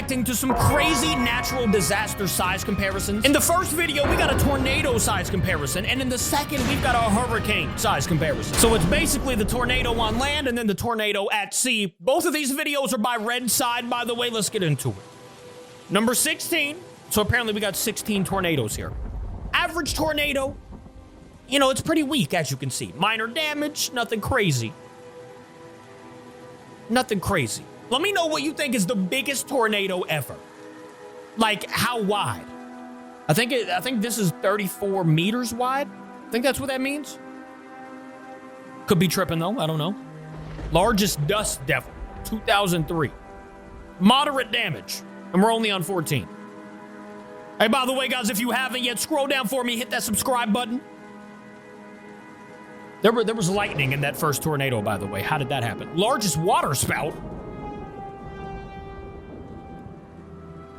reacting to some crazy natural disaster size comparisons. In the first video, we got a tornado size comparison, and in the second, we've got a hurricane size comparison. So it's basically the tornado on land and then the tornado at sea. Both of these videos are by Red Side, by the way. Let's get into it. Number 16. So apparently we got 16 tornadoes here. Average tornado, you know, it's pretty weak, as you can see. Minor damage, nothing crazy. Nothing crazy. Let me know what you think is the biggest tornado ever. Like, how wide? I think this is 34 meters wide. I think that's what that means. Could be tripping, though. I don't know. Largest dust devil, 2003. Moderate damage, and we're only on 14. Hey, by the way, guys, if you haven't yet, scroll down for me, hit that subscribe button. There was lightning in that first tornado, by the way. How did that happen? Largest water spout.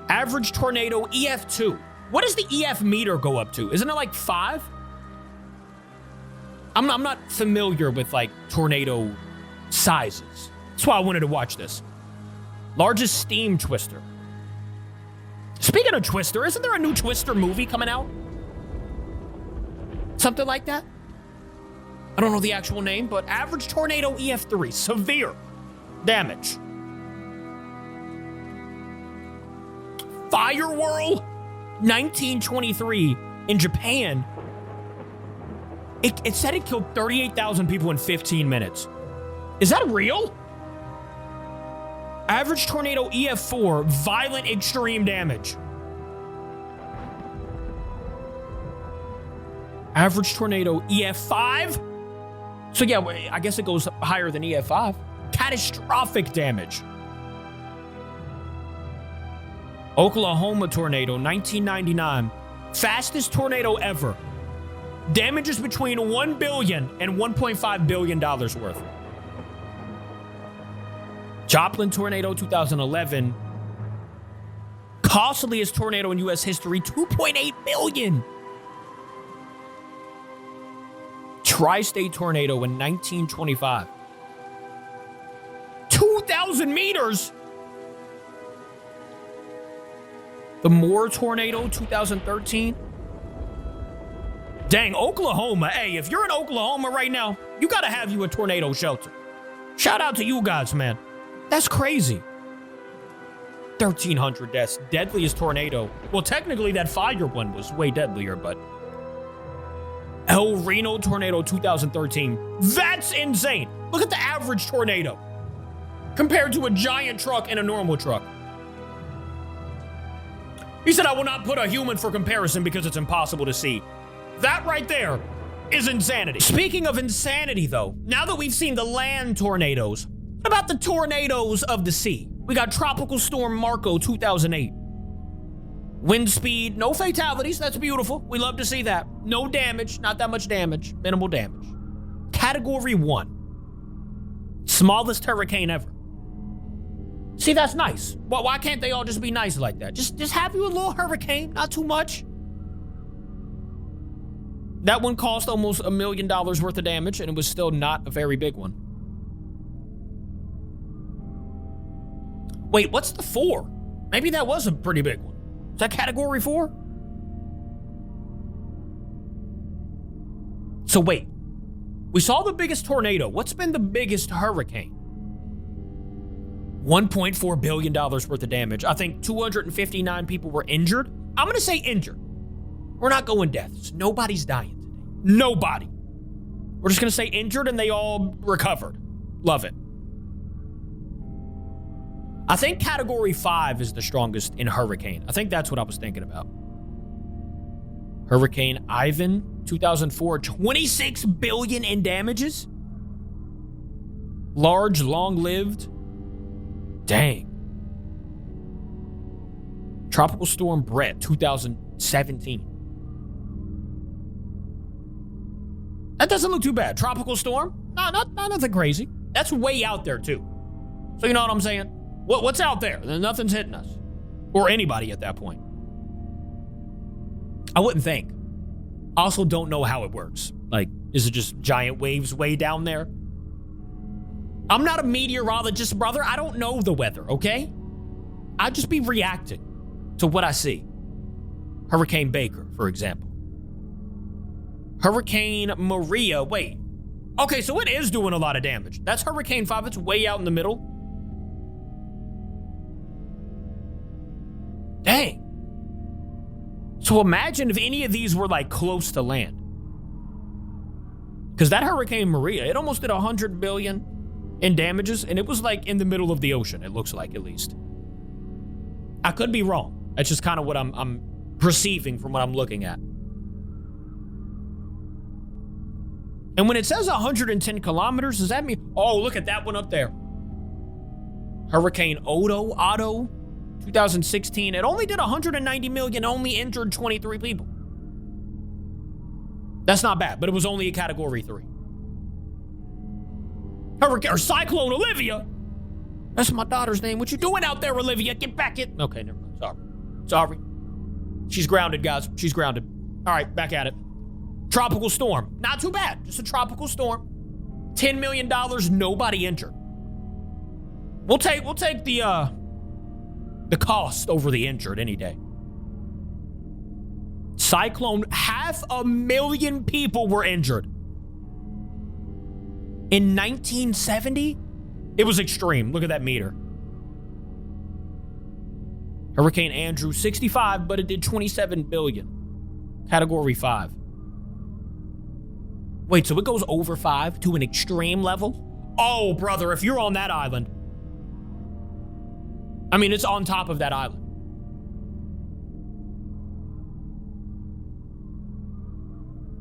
Average tornado EF2. What does the EF meter go up to? Isn't it like 5? I'm not familiar with like tornado sizes. That's why I wanted to watch this. Largest steam twister. Speaking of Twister, isn't there a new Twister movie coming out? Something like that? I don't know the actual name, but average tornado EF3. Severe damage. Fire Whirl, 1923 in Japan. It said it killed 38,000 people in 15 minutes. Is that real? Average tornado EF4, violent extreme damage. Average tornado EF5. So yeah, I guess it goes higher than EF5. Catastrophic damage. Oklahoma tornado, 1999. Fastest tornado ever. Damages between $1 billion and $1.5 billion worth. Joplin tornado, 2011. Costliest tornado in U.S. history, $2.8 billion. Tri-state tornado in 1925. 2,000 meters. The Moore tornado, 2013. Dang, Oklahoma. Hey, if you're in Oklahoma right now, you got to have you a tornado shelter. Shout out to you guys, man. That's crazy. 1,300 deaths. Deadliest tornado. Well, technically that fire one was way deadlier, but... El Reno tornado 2013. That's insane. Look at the average tornado compared to a giant truck and a normal truck. He said, I will not put a human for comparison because it's impossible to see. That right there is insanity. Speaking of insanity, though, now that we've seen the land tornadoes, what about the tornadoes of the sea? We got Tropical Storm Marco 2008. Wind speed, no fatalities. That's beautiful. We love to see that. No damage, not that much damage, minimal damage. Category 1. Smallest hurricane ever. See, that's nice. Well, why can't they all just be nice like that? Just have you a little hurricane, not too much. That one cost almost $1 million worth of damage, and it was still not a very big one. Wait, what's the 4? Maybe that was a pretty big one. Is that category 4? So wait, we saw the biggest tornado. What's been the biggest hurricane? $1.4 billion worth of damage. I think 259 people were injured. I'm going to say injured. We're not going deaths. Nobody's dying today. Nobody. We're just going to say injured and they all recovered. Love it. I think category 5 is the strongest in hurricane. I think that's what I was thinking about. Hurricane Ivan, 2004, 26 billion in damages. Large, long-lived. Dang. Tropical Storm Brett, 2017. That doesn't look too bad. Tropical Storm? No, not nothing crazy. That's way out there, too. So you know what I'm saying? What's out there? Nothing's hitting us. Or anybody at that point. I wouldn't think. I also don't know how it works. Like, is it just giant waves way down there? I'm not a meteorologist, brother. I don't know the weather, okay? I'd just be reacting to what I see. Hurricane Baker, for example. Hurricane Maria, wait. Okay, so it is doing a lot of damage. That's Hurricane 5, it's way out in the middle. Dang. So imagine if any of these were like close to land. Because that Hurricane Maria, it almost did 100 billion in damages, and it was like in the middle of the ocean, it looks like, at least. I could be wrong. That's just kind of what I'm perceiving from what I'm looking at. And when it says 110 kilometers, does that mean, oh, look at that one up there. Hurricane Otto, 2016. It only did 190 million, only injured 23 people. That's not bad, but it was only a category 3. Hurricane or Cyclone Olivia. That's my daughter's name. What you doing out there, Olivia? Get back in. Okay, never mind. Sorry. She's grounded, guys. She's grounded. All right, back at it. Tropical storm. Not too bad. Just a tropical storm. $10 million, nobody injured. We'll take the cost over the injured any day. Cyclone, 500,000 people were injured. In 1970, it was extreme. Look at that meter. Hurricane Andrew, 65, but it did 27 billion. Category 5. Wait, so it goes over 5 to an extreme level? Oh, brother, if you're on that island. I mean, it's on top of that island.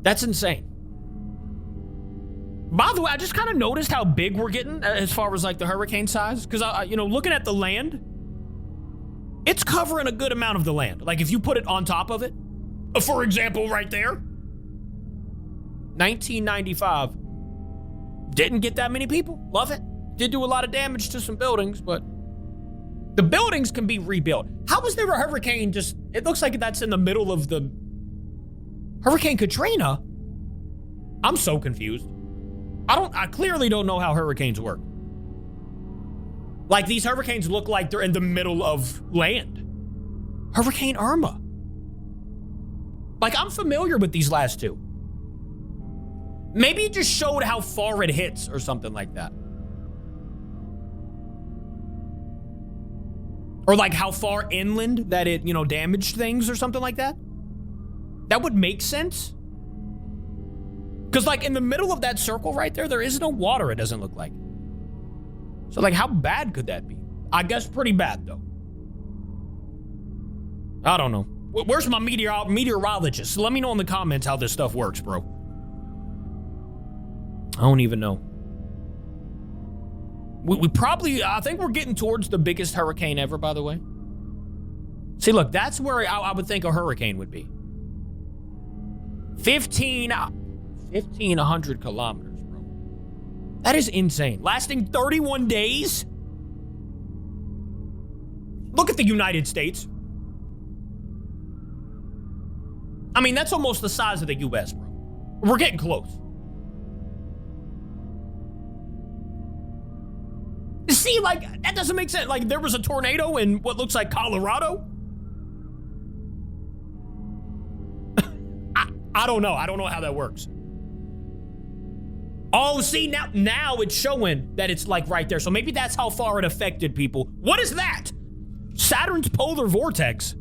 That's insane. By the way, I just kind of noticed how big we're getting as far as like the hurricane size. Because, looking at the land, it's covering a good amount of the land. Like if you put it on top of it, for example, right there, 1995, didn't get that many people. Love it. Did do a lot of damage to some buildings, but the buildings can be rebuilt. How was there a hurricane just, it looks like that's in the middle of the Hurricane Katrina? I'm so confused. I clearly don't know how hurricanes work. Like these hurricanes look like they're in the middle of land. Hurricane Irma. Like I'm familiar with these last two. Maybe it just showed how far it hits or something like that. Or like how far inland that it, damaged things or something like that. That would make sense. Because like in the middle of that circle right there is no water, it doesn't look like. So like how bad could that be? I guess pretty bad though. I don't know. Where's my meteorologist? Let me know in the comments how this stuff works, bro. I don't even know. We probably, I think we're getting towards the biggest hurricane ever, by the way. See, look, that's where I would think a hurricane would be. 1,500 kilometers, bro. That is insane. Lasting 31 days? Look at the United States. I mean, that's almost the size of the U.S., bro. We're getting close. See, like, that doesn't make sense. Like, there was a tornado in what looks like Colorado. I don't know. I don't know how that works. Oh, see, now it's showing that it's like right there. So maybe that's how far it affected people. What is that? Saturn's polar vortex.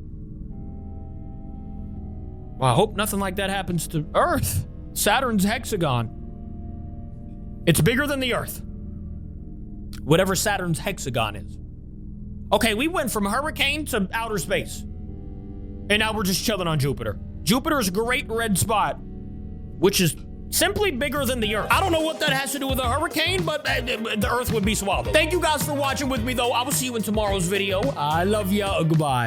Well, I hope nothing like that happens to Earth. Saturn's hexagon. It's bigger than the Earth. Whatever Saturn's hexagon is. Okay, we went from hurricane to outer space. And now we're just chilling on Jupiter. Jupiter's great red spot, which is simply bigger than the Earth. I don't know what that has to do with a hurricane, but the Earth would be swallowed. Thank you guys for watching with me, though. I will see you in tomorrow's video. I love ya. Goodbye.